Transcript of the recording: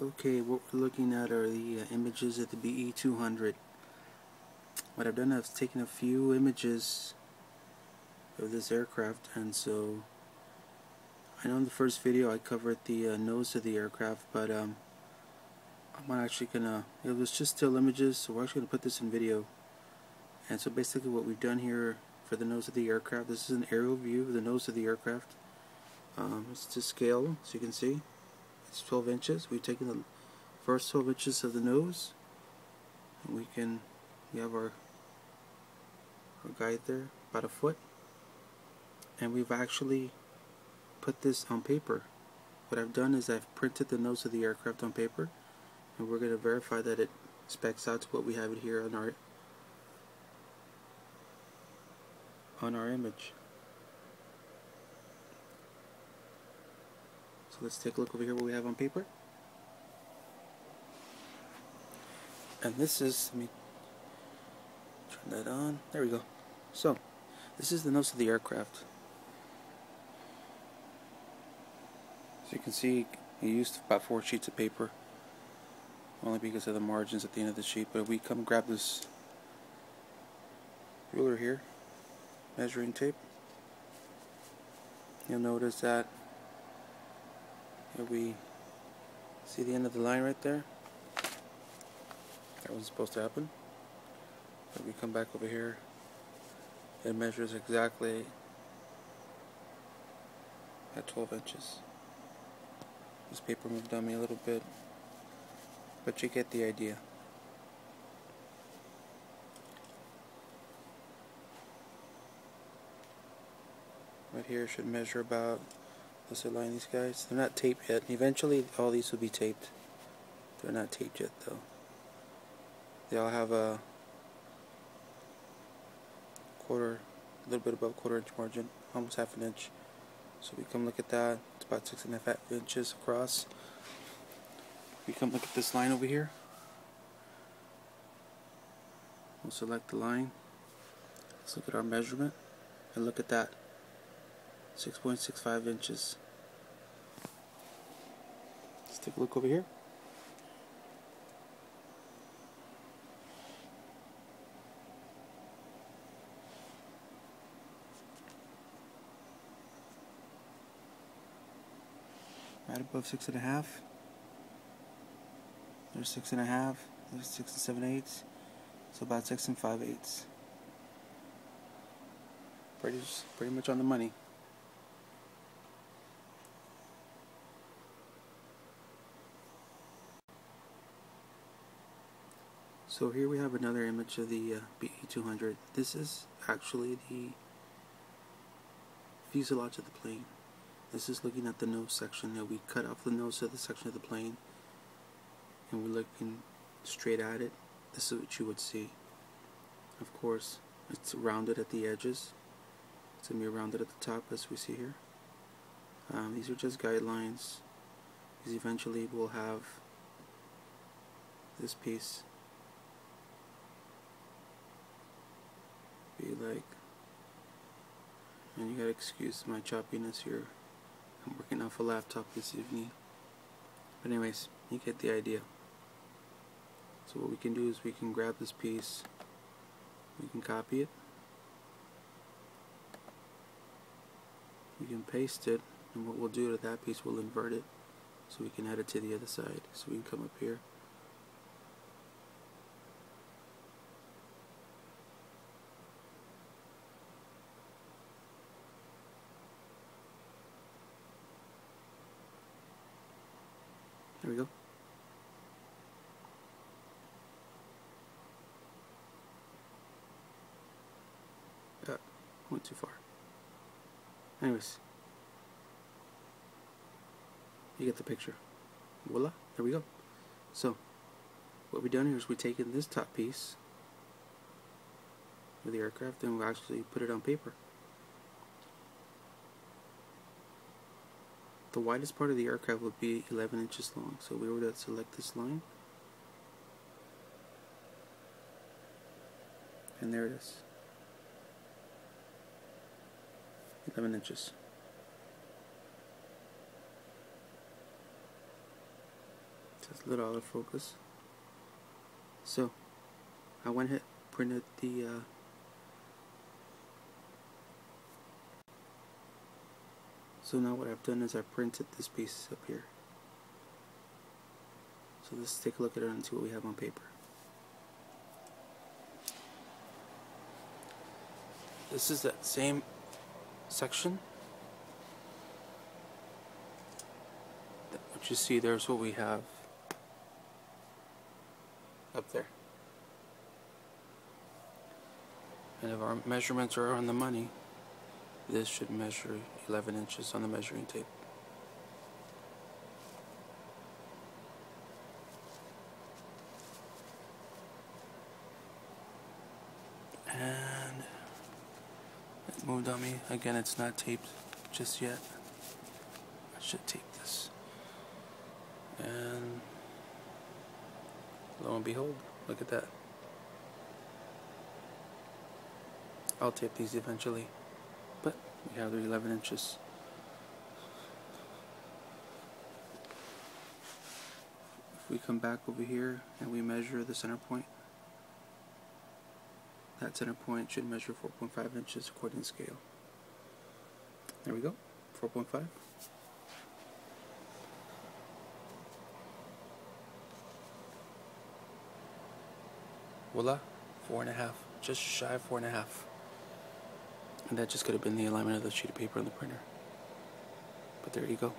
Okay, what we're looking at are the images of the BE-200. What I've done is taken a few images of this aircraft, and so I know in the first video I covered the nose of the aircraft, but I'm not actually gonna, it was just still images, so we're actually gonna put this in video. And so basically what we've done here for the nose of the aircraft, this is an aerial view of the nose of the aircraft. It's to scale, so you can see it's 12 inches. We've taken the first 12 inches of the nose, and we have our guide there, about a foot, and we've actually put this on paper. What I've done is I've printed the nose of the aircraft on paper, and we're going to verify that it specs out to what we have it here on our image. So let's take a look over here what we have on paper. And this is, let me turn that on, there we go. So, this is the nose of the aircraft. As you can see, I used about 4 sheets of paper, only because of the margins at the end of the sheet. But if we come grab this ruler here, measuring tape, you'll notice that if we see the end of the line right there, that wasn't supposed to happen. If we come back over here, it measures exactly at 12 inches. This paper moved on me a little bit, but you get the idea. Right here should measure about, let's align these guys. They're not taped yet. Eventually all these will be taped. They're not taped yet though. They all have a little bit above quarter-inch margin, almost half an inch. So we come look at that. It's about 6.5 inches across. We come look at this line over here. We'll select the line. Let's look at our measurement and look at that. 6.65 inches. Let's take a look over here. Right above 6.5. There's 6.5. There's 6 7/8. So about 6 5/8. Pretty much on the money. So here we have another image of the BE-200. This is actually the fuselage of the plane. This is looking at the nose section. That we cut off the nose of the section of the plane, and we're looking straight at it. This is what you would see. Of course, it's rounded at the edges. It's going to be rounded at the top, as we see here. These are just guidelines, because eventually we'll have this piece be like, and you gotta excuse my choppiness here. I'm working off a laptop this evening. But anyways, you get the idea. So what we can do is we can grab this piece, we can copy it, we can paste it, and what we'll do to that piece, we'll invert it so we can add it to the other side. So we can come up here, there we go. Went too far. Anyways, you get the picture. Voila, there we go. So, what we've done here is we've taken this top piece of the aircraft and we'll actually put it on paper. The widest part of the aircraft would be 11 inches long. So we were to select this line, and there it is. 11 inches. Just a little out of focus. So I went ahead, printed the so now what I've done is I printed this piece up here. So let's take a look at it and see what we have on paper. This is that same section. What you see there's what we have up there. And if our measurements are on the money, this should measure 11 inches on the measuring tape. And it moved on me. Again, it's not taped just yet. I should tape this. And lo and behold, look at that. I'll tape these eventually, but we have the 11 inches. If we come back over here and we measure the center point, that center point should measure 4.5 inches according to scale. There we go, 4.5. Voila, 4.5, just shy of 4.5. And that just could have been the alignment of the sheet of paper on the printer. But there you go.